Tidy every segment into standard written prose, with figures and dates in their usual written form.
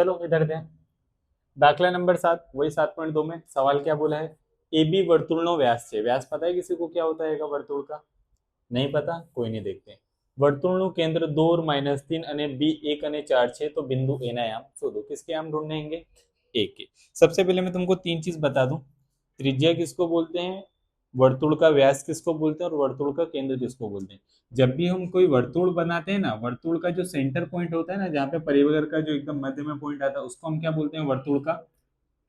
चलो इधर दें। दाखला नंबर 7, वही 7.2 में सवाल क्या बोला है, ए बी वर्तुळનો व्यास છે। व्यास पता है किसी को क्या होता है वर्तुळ का? नहीं पता, कोई नहीं, देखते हैं। वर्तुळનું केंद्र 2 और -3 અને बी 1 અને 4 છે तो बिंदु ए ना याम शोधो। किसके याम ढूंढेंगे? ए के। सबसे पहले मैं तुमको तीन चीज बता दूं, त्रिज्या किसको बोलते हैं, वर्तुल का व्यास किसको बोलते हैं, और वर्तुल का केंद्र किसको बोलते हैं। जब भी हम कोई वर्तुल बनाते हैं ना, वर्तुल का जो सेंटर पॉइंट होता है ना, जहाँ पे परिवर्त का जो एकदम मध्य में पॉइंट आता है, उसको हम क्या बोलते हैं, वर्तुल का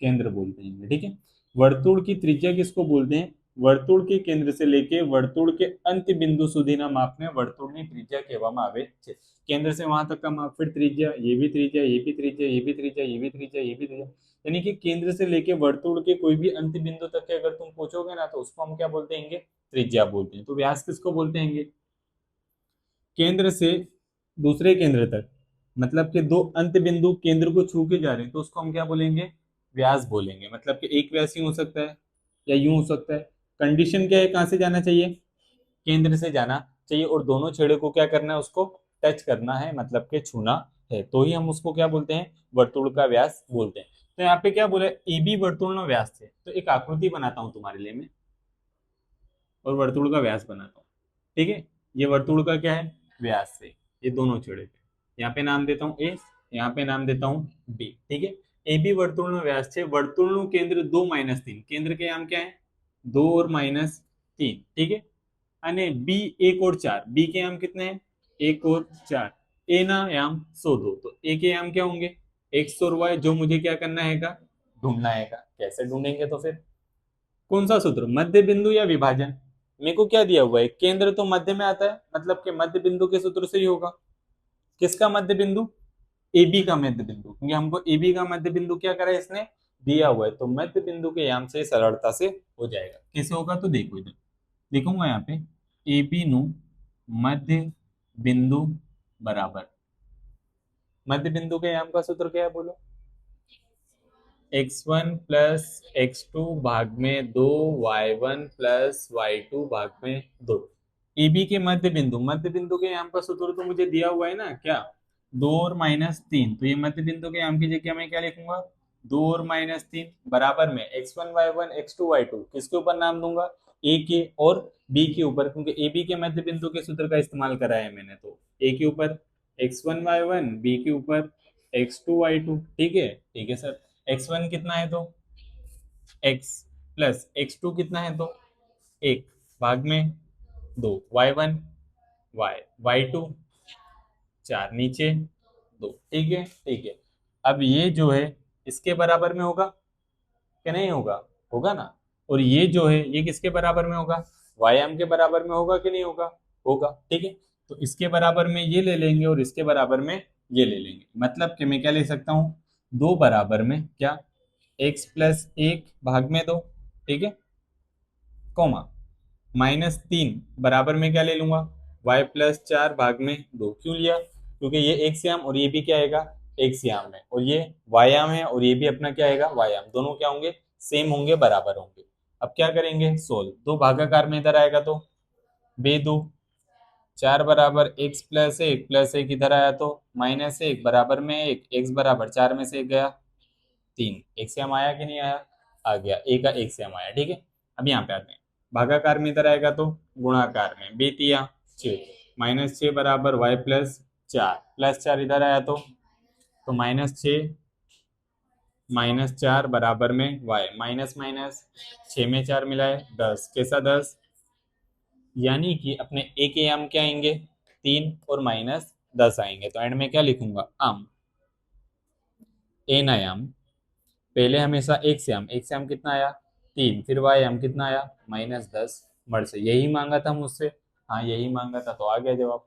केंद्र बोलते हैं। ठीक है। वर्तुल की त्रिज्या किसको बोलते हैं, वर्तुल के केंद्र से लेके वर्तुल के अंत बिंदु सुधीना मापने वर्तुळની त्रिज्या કહેવામાં આવે છે। केंद्र से वहां तक का माप, फिर त्रिज्या, ये भी त्रिज्या, ये भी त्रिज्या, ये भी त्रिज्या, ये भी त्रिज्या, ये भी त्रिज्या, यानी कि केंद्र से लेके वर्तुल के कोई भी अंत बिंदु तक के अगर तुम पूछोगे ना, तो उसको हम क्या बोलते हैं, त्रिज्या बोलते हैं। तो व्यास किसको बोलते हैं, केंद्र से दूसरे केंद्र तक, मतलब कि दो अंत बिंदु केंद्र को छू के जा रहे हैं, तो उसको हम क्या बोलेंगे, व्यास बोलेंगे। मतलब कि एक व्यास यूं हो सकता है या यूं हो सकता है। कंडीशन क्या है, कहां से जाना चाहिए, केंद्र से जाना चाहिए, और दोनों छेड़े को क्या करना है, उसको टच करना है, मतलब कि छूना है, तो ही हम उसको क्या बोलते हैं, वर्तुल का व्यास बोलते हैं। तो यहाँ पे क्या बोला, ए बी वर्तुल व्यास थे। तो एक आकृति बनाता हूं तुम्हारे लिए मैं, और वर्तुल का व्यास बनाता हूँ। ठीक है, ये वर्तुल का क्या है, व्यास है, ये दोनों छेड़े पे। यहाँ पे नाम देता हूँ ए, यहाँ पे नाम देता हूँ बी। ठीक है, ए बी वर्तुल व्यास है, वर्तुल केंद्र 2 -3, केंद्र के याम क्या है, 2 और -3। ठीक है, अने बी 1 और 4, बी के याम कितने हैं, 1 और 4, ए ना याम शोधो। तो ए के याम क्या होंगे, एक्स और वाई, जो मुझे क्या करना है, ढूंढना है। कैसे ढूंढेंगे, तो फिर कौन सा सूत्र, मध्य बिंदु या विभाजन। मेरे को क्या दिया हुआ है, केंद्र तो मध्य में आता है, मतलब कि मध्य बिंदु के सूत्र से ही होगा। किसका मध्य बिंदु, ए बी का मध्य बिंदु, क्योंकि हमको ए बी का मध्य बिंदु क्या करा है, इसने दिया हुआ है। तो मध्य बिंदु के याम से सरलता से हो जाएगा। कैसे होगा, तो देखो इधर लिखूंगा यहाँ पे, ए बी नु मध्य बिंदु बराबर, मध्य बिंदु के याम का सूत्र क्या है, बोलो, x1 प्लस x2 भाग में 2, y1 प्लस y2 भाग में 2। ए बी के मध्य बिंदु, मध्य बिंदु के याम का सूत्र तो मुझे दिया हुआ है ना, क्या, 2 और -3। तो ये मध्य बिंदु के याम की जगह मैं क्या लिखूंगा, 2 और -3 बराबर में x1 y1 x2 y2, किसके ऊपर नाम दूंगा, ए के और बी के ऊपर, क्योंकि ए बी के मध्य बिंदु के सूत्र का इस्तेमाल करा है मैंने। तो ए के ऊपर x1 y1, बी के ऊपर x2 y2। ठीक है सर। x1 कितना है, तो x प्लस x2 कितना है, तो 1 भाग में 2, y1 y, y2 4 नीचे 2। ठीक है। अब ये जो है इसके बराबर में होगा कि नहीं होगा, होगा ना। और ये जो है ये किसके बराबर में होगा, वायाम के बराबर में होगा कि नहीं होगा, होगा। ठीक है, तो इसके बराबर में ये ले लेंगे और इसके बराबर में ये ले लेंगे। मतलब कि मैं क्या ले सकता हूँ, 2 बराबर में क्या, x प्लस 1 भाग में 2। ठीक है, कॉमा -3 बराबर में क्या ले लूंगा, y प्लस 4 भाग में 2। क्यों लिया, क्योंकि ये x याम और ये भी क्या आएगा, x याम है, और ये y याम है, और ये भी अपना क्या आएगा, y याम। दोनों क्या होंगे, सेम होंगे, बराबर होंगे। अब क्या करेंगे, सोल्व। दो भागाकार में इधर आएगा तो 2 4 बराबर x प्लस 1 इधर आया तो -1 बराबर में 1, x बराबर 4 में से 1 गया 3, एक से हम आया कि नहीं आया, आ गया, ए का एक से हम आया। ठीक है, अब यहाँ पे आते हैं, भागाकार में इधर आएगा तो गुणाकार में, बेतिया 6, -6 बराबर y +4 इधर आया तो -6 बराबर में y, माइनस माइनस 6 में 4 मिलाए 10, कैसा 10, यानी कि अपने ए के याम क्या आएंगे, 3 और -10 आएंगे। तो एंड में क्या लिखूंगा, आम ए नायाम, पहले हमेशा एक से हम कितना आया 3, फिर वाई हम कितना आया -10 मर से। यही मांगा था मुझसे, हाँ यही मांगा था, तो आ गया जवाब।